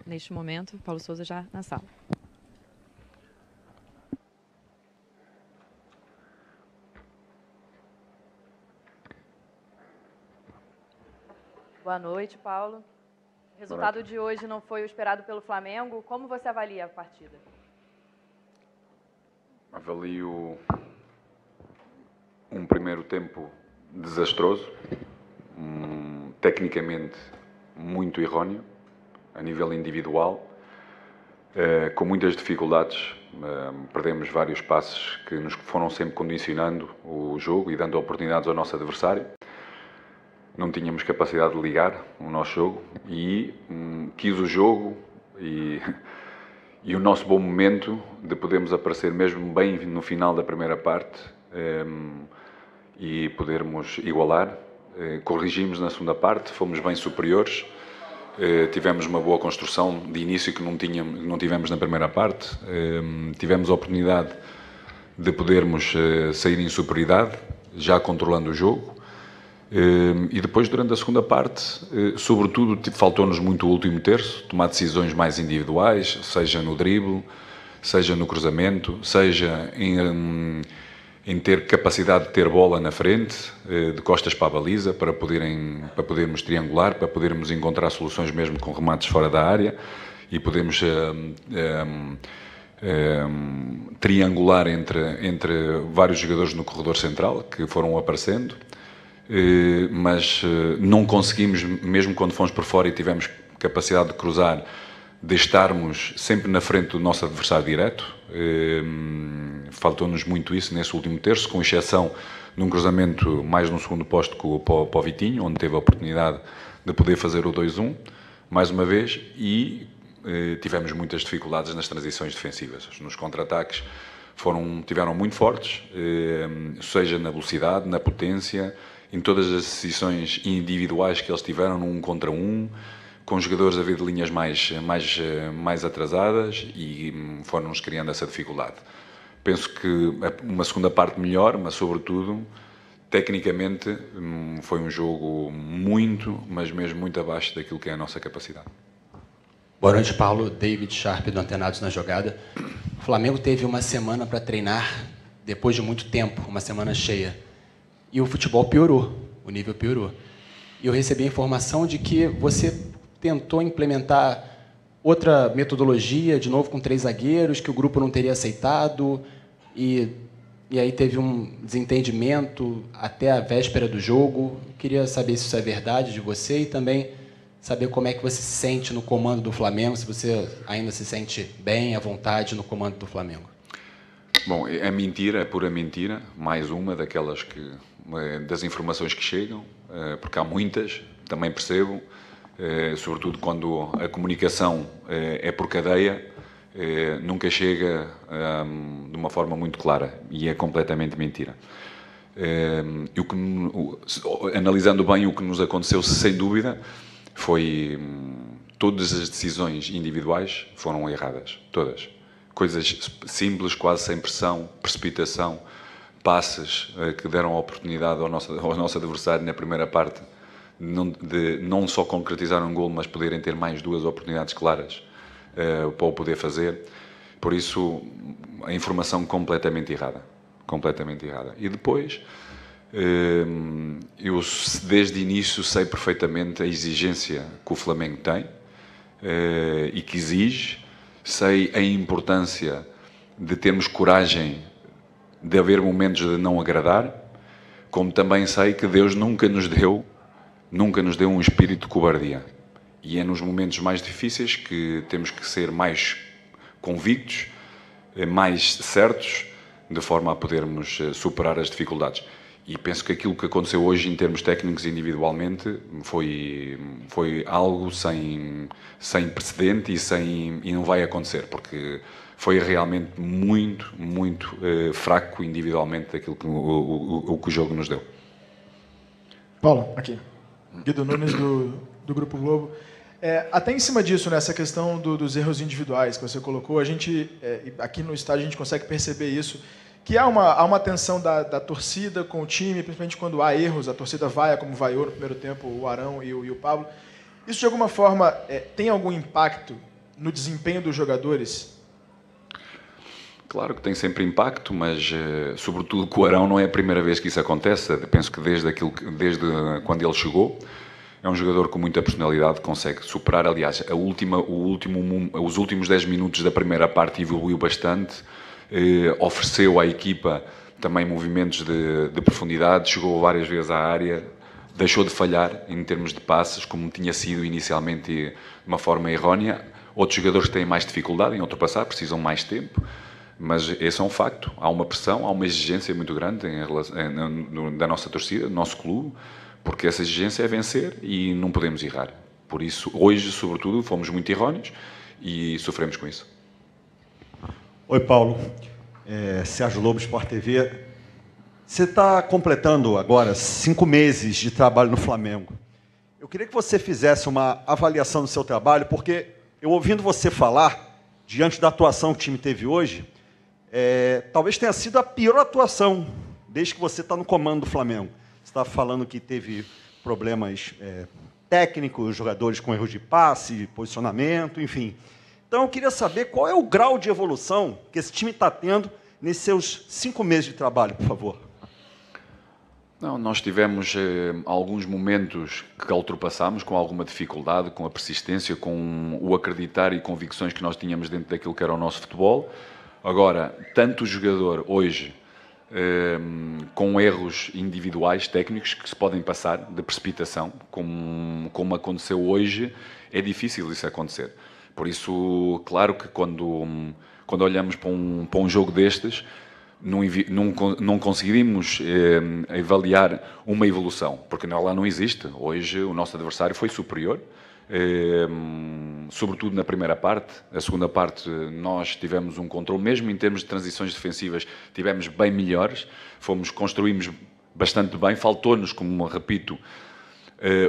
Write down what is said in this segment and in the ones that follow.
Neste momento, Paulo Souza já na sala. Boa noite, Paulo. O resultado de hoje não foi o esperado pelo Flamengo. Como você avalia a partida? Avalio um primeiro tempo desastroso, tecnicamente muito erróneo, a nível individual, com muitas dificuldades. Perdemos vários passes que nos foram sempre condicionando o jogo e dando oportunidades ao nosso adversário. Não tínhamos capacidade de ligar o nosso jogo e quis o jogo e o nosso bom momento de podermos aparecer mesmo bem no final da primeira parte e podermos igualar. Corrigimos na segunda parte, fomos bem superiores, tivemos uma boa construção de início que não tivemos na primeira parte, tivemos a oportunidade de podermos sair em superioridade, já controlando o jogo. E depois, durante a segunda parte, sobretudo, faltou-nos muito o último terço, tomar decisões mais individuais, seja no drible, seja no cruzamento, seja em ter capacidade de ter bola na frente, de costas para a baliza, para podermos triangular, para podermos encontrar soluções mesmo com remates fora da área e podermos triangular entre vários jogadores no corredor central que foram aparecendo. Mas não conseguimos, mesmo quando fomos por fora e tivemos capacidade de cruzar, de estarmos sempre na frente do nosso adversário direto. Faltou-nos muito isso nesse último terço, com exceção de um cruzamento mais no segundo posto para o Vitinho, onde teve a oportunidade de poder fazer o 2-1, mais uma vez, e tivemos muitas dificuldades nas transições defensivas. Nos contra-ataques tiveram muito fortes, seja na velocidade, na potência, em todas as decisões individuais que eles tiveram, num contra um, com jogadores a vir de linhas mais atrasadas e foram-nos criando essa dificuldade. Penso que uma segunda parte melhor, mas sobretudo, tecnicamente, foi um jogo muito, mas mesmo muito abaixo daquilo que é a nossa capacidade. Boa noite, Paulo. David Sharp, do Antenados na Jogada. O Flamengo teve uma semana para treinar, depois de muito tempo, uma semana cheia. E o futebol piorou, o nível piorou. E eu recebi a informação de que você tentou implementar outra metodologia, de novo com 3 zagueiros, que o grupo não teria aceitado, e aí teve um desentendimento até a véspera do jogo. Eu queria saber se isso é verdade de você e também saber como é que você se sente no comando do Flamengo, se você ainda se sente bem, à vontade no comando do Flamengo. Bom, é mentira, é pura mentira, mais uma das informações que chegam, porque há muitas, também percebo, sobretudo quando a comunicação é por cadeia, nunca chega de uma forma muito clara e é completamente mentira. Analisando bem o que nos aconteceu, sem dúvida, foi todas as decisões individuais foram erradas, todas. Coisas simples, quase sem pressão, precipitação, passes que deram a oportunidade ao nosso adversário na primeira parte de não só concretizar um golo, mas poderem ter mais 2 oportunidades claras para o poder fazer. Por isso, a informação completamente errada. Completamente errada. E depois, eu desde o início sei perfeitamente a exigência que o Flamengo tem e que exige. Sei a importância de termos coragem de haver momentos de não agradar, como também sei que Deus nunca nos deu um espírito de cobardia. E é nos momentos mais difíceis que temos que ser mais convictos, mais certos, de forma a podermos superar as dificuldades. E penso que aquilo que aconteceu hoje em termos técnicos individualmente foi algo sem precedente e não vai acontecer, porque foi realmente muito, muito fraco individualmente daquilo que o jogo nos deu. Paulo, aqui. Guido Nunes, do Grupo Globo. Até em cima disso, nessa questão dos erros individuais que você colocou, a gente, aqui no estádio, a gente consegue perceber isso, que há uma tensão da torcida com o time, principalmente quando há erros, a torcida vai, como vaiou no primeiro tempo, o Arão e o Pablo. Isso, de alguma forma, tem algum impacto no desempenho dos jogadores? Claro que tem sempre impacto, mas, sobretudo, com o Arão não é a primeira vez que isso acontece. Eu penso que desde quando ele chegou, é um jogador com muita personalidade, consegue superar. Aliás, os últimos 10 minutos da primeira parte evoluiu bastante, ofereceu à equipa também movimentos de profundidade, chegou várias vezes à área, deixou de falhar em termos de passes, como tinha sido inicialmente de uma forma errónea. Outros jogadores têm mais dificuldade em ultrapassar, precisam mais tempo, mas esse é um facto. Há uma pressão, há uma exigência muito grande da nossa torcida, do nosso clube, porque essa exigência é vencer e não podemos errar. Por isso, hoje, sobretudo, fomos muito erróneos e sofremos com isso. Oi, Paulo. Sérgio Lobo, Sport TV. Você está completando agora 5 meses de trabalho no Flamengo. Eu queria que você fizesse uma avaliação do seu trabalho, porque eu ouvindo você falar, diante da atuação que o time teve hoje, talvez tenha sido a pior atuação desde que você está no comando do Flamengo. Você está falando que teve problemas técnicos, jogadores com erros de passe, posicionamento, enfim. Então, eu queria saber qual é o grau de evolução que esse time está tendo nesses seus 5 meses de trabalho, por favor. Não, nós tivemos alguns momentos que ultrapassámos com alguma dificuldade, com a persistência, com o acreditar e convicções que nós tínhamos dentro daquilo que era o nosso futebol. Agora, tanto o jogador hoje, com erros individuais, técnicos, que se podem passar de precipitação, como aconteceu hoje, é difícil isso acontecer. Por isso, claro que quando olhamos para um jogo destes, não conseguimos avaliar uma evolução, porque lá não existe. Hoje o nosso adversário foi superior, sobretudo na primeira parte. A segunda parte nós tivemos um controle, mesmo em termos de transições defensivas, tivemos bem melhores, construímos bastante bem, faltou-nos, como repito,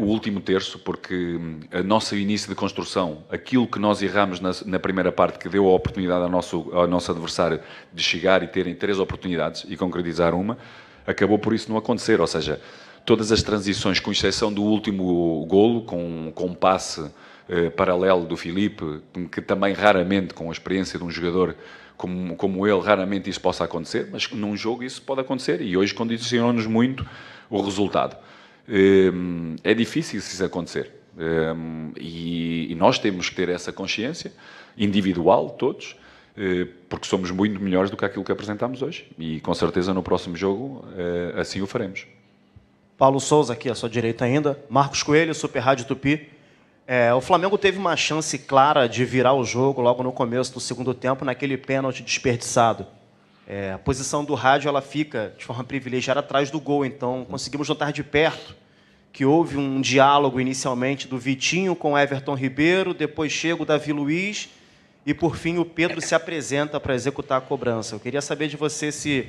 o último terço, porque o nosso início de construção, aquilo que nós erramos na primeira parte, que deu a oportunidade ao nosso adversário de chegar e terem 3 oportunidades e concretizar uma, acabou por isso não acontecer. Ou seja, todas as transições, com exceção do último golo, com um passe paralelo do Filipe, que também raramente, com a experiência de um jogador como ele, raramente isso possa acontecer, mas num jogo isso pode acontecer e hoje condicionou-nos muito o resultado. É difícil isso acontecer e nós temos que ter essa consciência individual, todos, porque somos muito melhores do que aquilo que apresentamos hoje e com certeza no próximo jogo assim o faremos. Paulo Souza, aqui à sua direita ainda. Marcos Coelho, Super Rádio Tupi. O Flamengo teve uma chance clara de virar o jogo logo no começo do segundo tempo, naquele pênalti desperdiçado. A posição do rádio ela fica de forma privilegiada atrás do gol, então conseguimos notar de perto que houve um diálogo inicialmente do Vitinho com Everton Ribeiro, depois chega o Davi Luiz e, por fim, o Pedro se apresenta para executar a cobrança. Eu queria saber de você se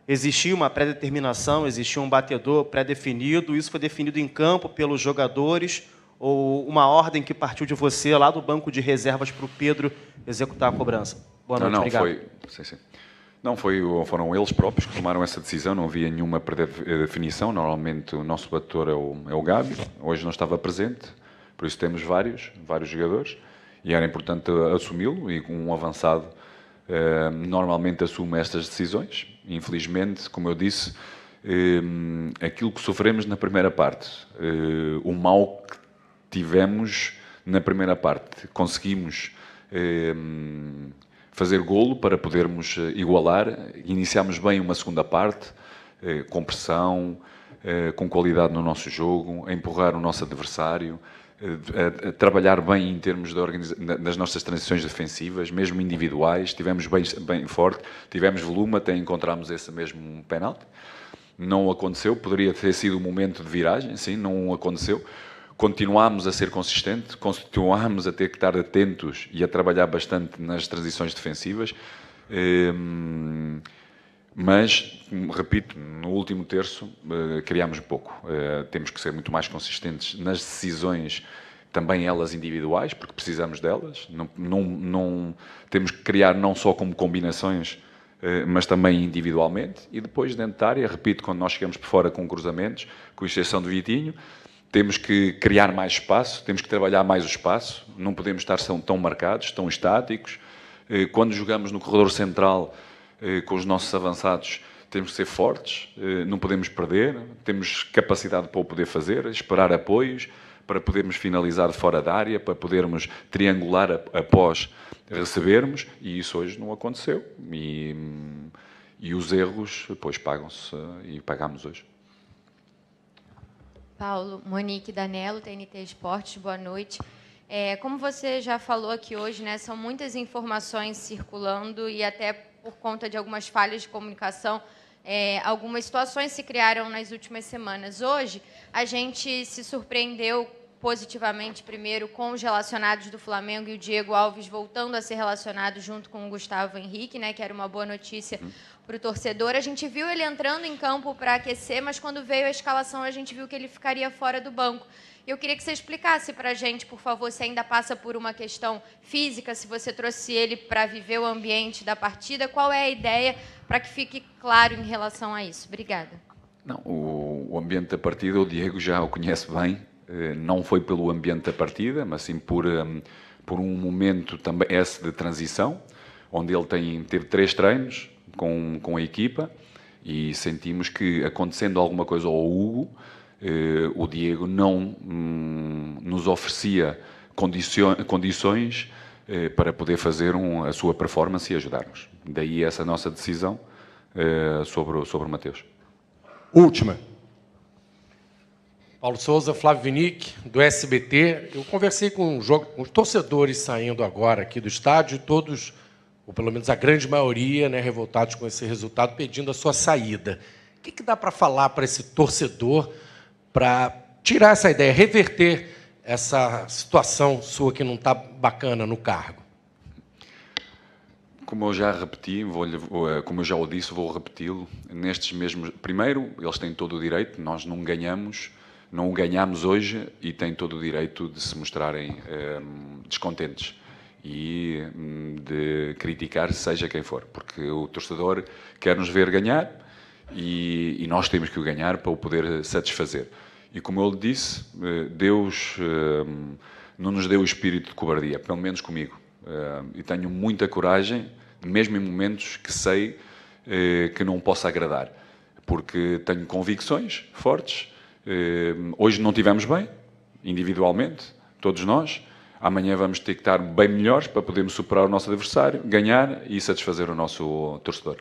existia uma pré-determinação, existia um batedor pré-definido, isso foi definido em campo pelos jogadores ou uma ordem que partiu de você lá do banco de reservas para o Pedro executar a cobrança? Boa noite, obrigado. Foram eles próprios que tomaram essa decisão, não havia nenhuma pré-definição. Normalmente o nosso batedor é o Gabi, hoje não estava presente, por isso temos vários jogadores e era importante assumi-lo e com um avançado normalmente assume estas decisões. Infelizmente, como eu disse, aquilo que sofremos na primeira parte, o mal que tivemos na primeira parte, conseguimos fazer golo para podermos igualar. Iniciámos bem uma segunda parte, com pressão, com qualidade no nosso jogo, a empurrar o nosso adversário, a trabalhar bem em termos das nossas transições defensivas, mesmo individuais. Estivemos bem forte, tivemos volume, até encontramos esse mesmo penalti. Não aconteceu, poderia ter sido um momento de viragem, sim, não aconteceu. Continuámos a ser consistentes, continuámos a ter que estar atentos e a trabalhar bastante nas transições defensivas, mas, repito, no último terço criámos pouco. Temos que ser muito mais consistentes nas decisões, também elas individuais, porque precisamos delas. Não temos que criar não só como combinações, mas também individualmente. E depois, dentro da área, repito, quando nós chegamos por fora com cruzamentos, com exceção do Vitinho, temos que criar mais espaço, temos que trabalhar mais o espaço, não podemos estar tão marcados, tão estáticos. Quando jogamos no corredor central com os nossos avançados, temos que ser fortes, não podemos perder, temos capacidade para o poder fazer, esperar apoios, para podermos finalizar de fora da área, para podermos triangular após recebermos, e isso hoje não aconteceu. E os erros, depois pagam-se, e pagamos hoje. Paulo, Monique Danello, TNT Esportes, boa noite. Como você já falou aqui hoje, né, são muitas informações circulando e até por conta de algumas falhas de comunicação, algumas situações se criaram nas últimas semanas. Hoje, a gente se surpreendeu positivamente, primeiro, com os relacionados do Flamengo e o Diego Alves voltando a ser relacionado junto com o Gustavo Henrique, né, que era uma boa notícia para o torcedor. A gente viu ele entrando em campo para aquecer, mas quando veio a escalação, a gente viu que ele ficaria fora do banco. Eu queria que você explicasse para a gente, por favor, se ainda passa por uma questão física, se você trouxe ele para viver o ambiente da partida, qual é a ideia para que fique claro em relação a isso? Obrigada. Não, o ambiente da partida, o Diego já o conhece bem, não foi pelo ambiente da partida, mas sim por um momento também esse de transição, onde ele teve 3 treinos com a equipa e sentimos que, acontecendo alguma coisa ao Hugo, o Diego não nos oferecia condições para poder fazer a sua performance e ajudar-nos. Daí essa nossa decisão sobre o Mateus. Última. Paulo Souza, Flávio Vinick, do SBT. Eu conversei com os torcedores saindo agora aqui do estádio, todos, ou pelo menos a grande maioria, né, revoltados com esse resultado, pedindo a sua saída. O que dá para falar para esse torcedor para tirar essa ideia, reverter essa situação sua que não está bacana no cargo? Como eu já repeti, como eu já o disse, vou repeti-lo. Nestes mesmos, primeiro, eles têm todo o direito, nós não o ganhamos hoje e têm todo o direito de se mostrarem descontentes e de criticar seja quem for, porque o torcedor quer nos ver ganhar e nós temos que o ganhar para o poder satisfazer. E como eu lhe disse, Deus não nos deu o espírito de cobardia, pelo menos comigo. E tenho muita coragem, mesmo em momentos que sei que não posso agradar, porque tenho convicções fortes. Hoje não estivemos bem, individualmente, todos nós. Amanhã vamos ter que estar bem melhores para podermos superar o nosso adversário, ganhar e satisfazer o nosso torcedor.